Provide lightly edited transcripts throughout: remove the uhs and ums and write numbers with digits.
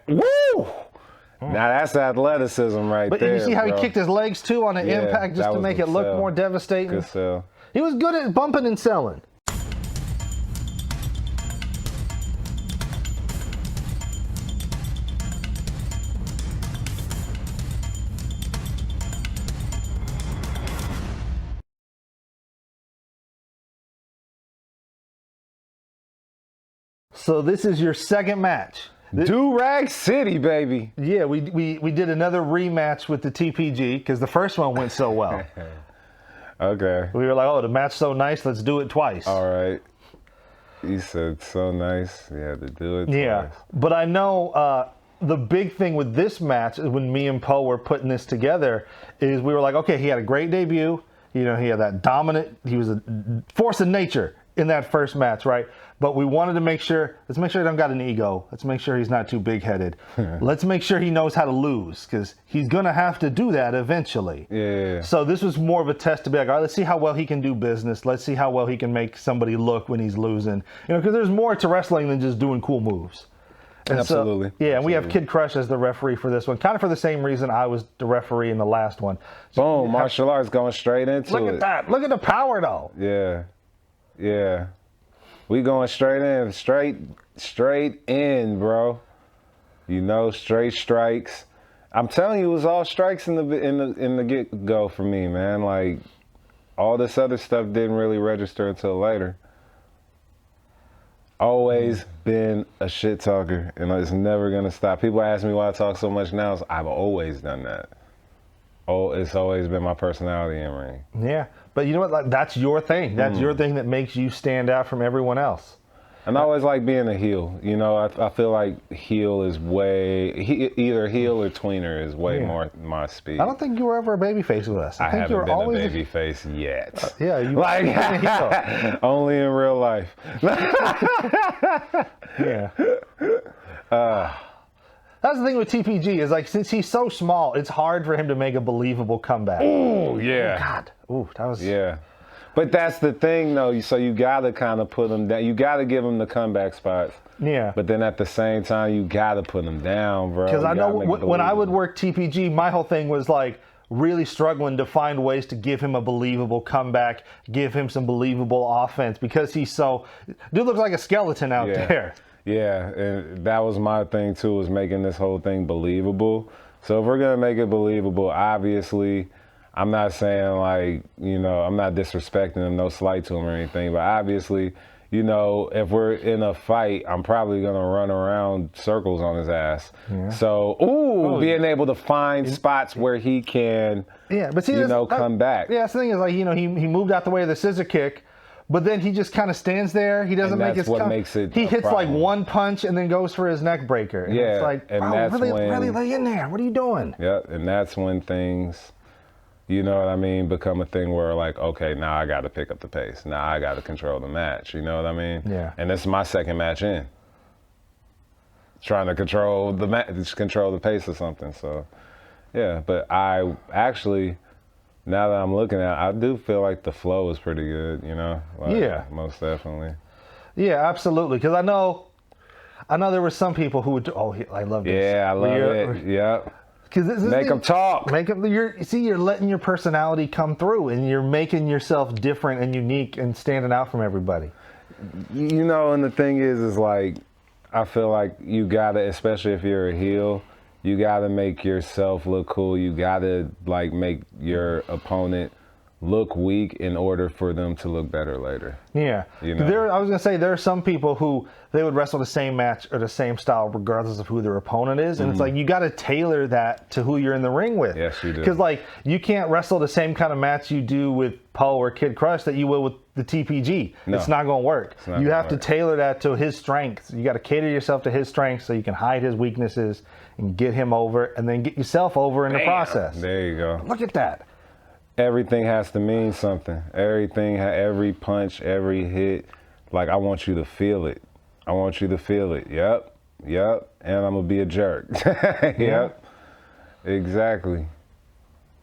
Woo! Now that's athleticism right But there. you see how bro. he kicked his legs too on an impact just to make it look more devastating. Good sell. He was good at bumping and selling. So this is your second match. Do-Rag City, baby. Yeah, we did another rematch with the TPG because the first one went so well. Okay. We were like, oh, the match's so nice, let's do it twice. All right. You said so nice. You had to do it twice. Yeah, but I know the big thing with this match, when me and Poe were putting this together, is we were like, okay, he had a great debut. You know, he had that dominant, he was a force of nature in that first match, right? But we wanted to make sure, let's make sure he don't got an ego. Let's make sure he's not too big-headed. Let's make sure he knows how to lose, because he's going to have to do that eventually. Yeah. So this was more of a test to be like, all right, let's see how well he can do business. Let's see how well he can make somebody look when he's losing. You know, because there's more to wrestling than just doing cool moves. And Absolutely. So, yeah, and Absolutely. we have Kid Crush as the referee for this one, kind of for the same reason I was the referee in the last one. So Boom, martial arts going straight into it. look at that. Look at the power, though. Yeah. Yeah. We going straight in, straight in, bro. You know, straight strikes. I'm telling you, it was all strikes in the get go for me, man. Like all this other stuff didn't really register until later. Always been a shit talker, and it's never gonna stop. People ask me why I talk so much now. I've always done that. Oh, it's always been my personality in ring. Yeah, but you know what? Like, that's your thing. That's your thing that makes you stand out from everyone else. And I always like being a heel. You know, I feel like heel is either heel or tweener is way more my speed. I don't think you were ever a babyface with us. I think haven't you were been always a babyface yet. yeah, you Like were a heel. only in real life. Yeah. That's the thing with TPG is like, since he's so small, it's hard for him to make a believable comeback. Oh yeah. God. Ooh, that was. Yeah. But that's the thing, though. So you got to kind of put him down. You got to give him the comeback spots. Yeah. But then at the same time, you got to put him down, bro. Because I know when I would believable. work TPG, my whole thing was like really struggling to find ways to give him a believable comeback, give him some believable offense, because he's so, dude looks like a skeleton out there. Yeah, and that was my thing too, was making this whole thing believable. So if we're gonna make it believable, obviously, I'm not saying like, you know, I'm not disrespecting him, no slight to him or anything, but obviously, you know, if we're in a fight, I'm probably gonna run around circles on his ass. Yeah. So, being able to find spots where he can, but see, come back. Yeah, that's the thing is like, you know, he moved out the way of the scissor kick. But then he just kind of stands there. He doesn't make his. What makes it. He hits like one punch and then goes for his neck breaker. And it's like, and bro, that's really lay in there. What are you doing? Yeah, and that's when things, you know what I mean, become a thing where like, okay, now I got to pick up the pace. Now I got to control the match. You know what I mean? Yeah. And this is my second match in. Trying to control the pace or something. So, yeah. But I actually. Now that I'm looking at it, I do feel like the flow is pretty good, you know? Like, yeah. Most definitely. Yeah, absolutely. Because I know there were some people who would, I love this. Yeah, I love it. Yep. Make them talk. You're letting your personality come through, and you're making yourself different and unique and standing out from everybody. You know, and the thing is like, I feel like you gotta, especially if you're a heel, you got to make yourself look cool. You got to like make your opponent look weak in order for them to look better later. Yeah. You know? I was going to say there are some people who they would wrestle the same match or the same style regardless of who their opponent is. And it's like you got to tailor that to who you're in the ring with. Yes, you do. Because like you can't wrestle the same kind of match you do with Poe or Kid Crush that you will with the TPG. No. It's not going to work. You have to tailor that to his strengths. You got to cater yourself to his strengths so you can hide his weaknesses and get him over and then get yourself over in the process. There you go. Look at that. Everything has to mean something. Every punch, every hit, like I want you to feel it. I want you to feel it. Yep. And I'm gonna be a jerk. Yep. Exactly.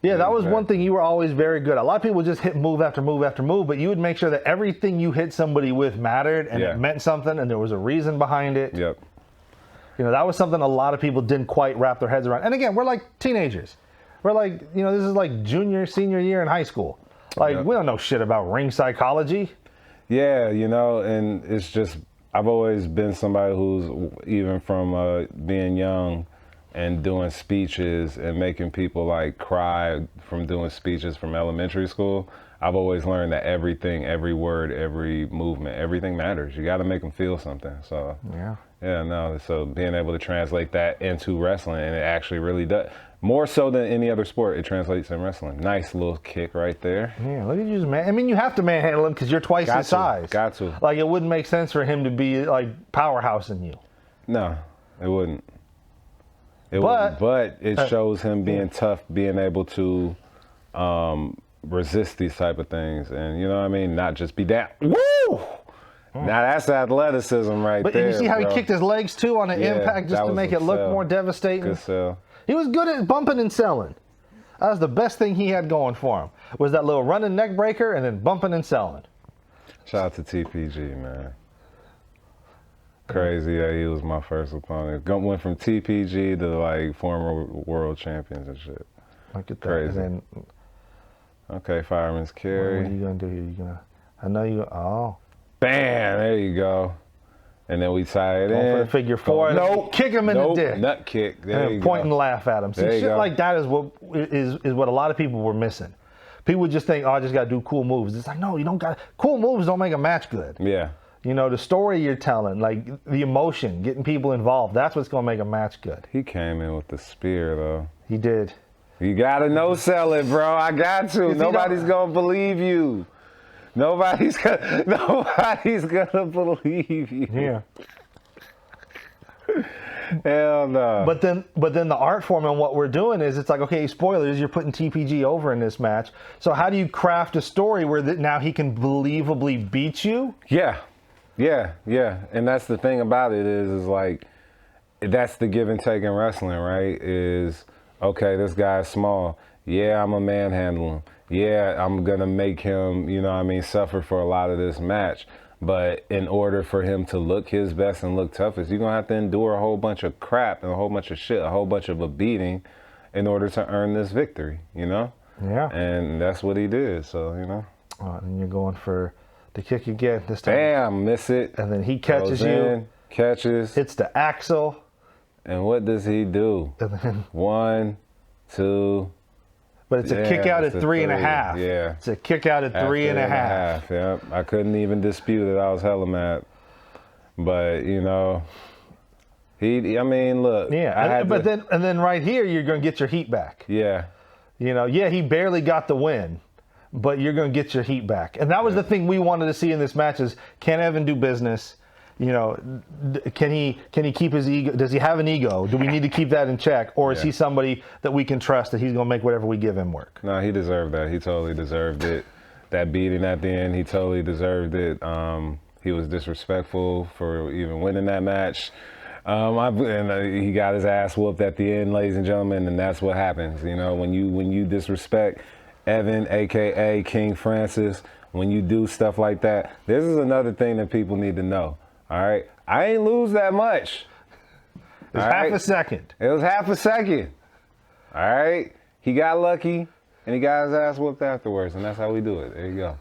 Yeah, that was one thing you were always very good at. A lot of people would just hit move after move after move, but you would make sure that everything you hit somebody with mattered and it meant something and there was a reason behind it. Yep. You know, that was something a lot of people didn't quite wrap their heads around. And again, we're like teenagers. We're like, you know, this is like junior, senior year in high school. Like, Yep. we don't know shit about ring psychology. Yeah, you know, and it's just, I've always been somebody who's, even from being young and doing speeches and making people like cry from doing speeches from elementary school, I've always learned that everything, every word, every movement, everything matters. You got to make them feel something. So, yeah, no, so being able to translate that into wrestling, and it actually really does. More so than any other sport, it translates in wrestling. Nice little kick right there. Yeah, look at you, man. I mean, you have to manhandle him because you're twice his size. Got to. Like, it wouldn't make sense for him to be like powerhousing you. No, it wouldn't. But it shows him being tough, being able to resist these type of things, and you know what I mean. Not just be down. Woo! Now that's athleticism right there. But you see how bro. he kicked his legs too on the impact just to make it look more devastating. Good sell. He was good at bumping and selling. That was the best thing he had going for him. Was that little running neck breaker and then bumping and selling. Shout out to TPG, man. Crazy that he was my first opponent. Went from TPG to like former world champions and shit. Look at that. Crazy. And then, okay, fireman's what carry. are you gonna do here? You gonna? I know you. Oh. Bam! There you go. And then we tie it Going in. for the figure four. Nope. Kick him in the dick. Nut kick. There And you point go. and laugh at him. See, There you shit go. like that is what a lot of people were missing. People would just think, oh, I just got to do cool moves. It's like, no, you don't got cool moves. Don't make a match good. Yeah. You know, the story you're telling, like the emotion, getting people involved. That's what's gonna make a match good. He came in with the spear though. He did. You gotta no sell it, bro. I got to. Nobody's gonna believe you. Nobody's gonna believe you. Yeah. Hell no. But then the art form and what we're doing is it's like, okay, spoilers, you're putting TPG over in this match. So how do you craft a story where now he can believably beat you? Yeah. And that's the thing about it is like, that's the give and take in wrestling, right? Is, okay, this guy's small. Yeah, I'm a manhandle him. Yeah, I'm going to make him, you know what I mean, suffer for a lot of this match. But in order for him to look his best and look toughest, you're going to have to endure a whole bunch of crap and a whole bunch of shit, a whole bunch of a beating in order to earn this victory, you know? Yeah. And that's what he did, so, you know. And you're going for the kick again this time. Bam, miss it. And then he catches Goes in, catches. Hits the axle. And what does he do? And then, 1, 2. but it's a kick out at it's a 3.5. Yeah. It's a kick out at 3.5. Yep. I couldn't even dispute it. I was hella mad. But, you know, I mean, look. Yeah, and then right here, you're going to get your heat back. Yeah. You know, yeah, he barely got the win, but you're going to get your heat back. And that was the thing we wanted to see in this match is, can Evan do business? You know, can he keep his ego? Does he have an ego? Do we need to keep that in check? Or is he somebody that we can trust that he's going to make whatever we give him work? No, he deserved that. He totally deserved it. That beating at the end, he totally deserved it. He was disrespectful for even winning that match. He got his ass whooped at the end, ladies and gentlemen, and that's what happens. You know, when you disrespect Evan, a.k.a. King Francis, when you do stuff like that, this is another thing that people need to know. All right, I ain't lose that much. It's half a second. It was half a second. All right, he got lucky and he got his ass whooped afterwards, and that's how we do it. There you go.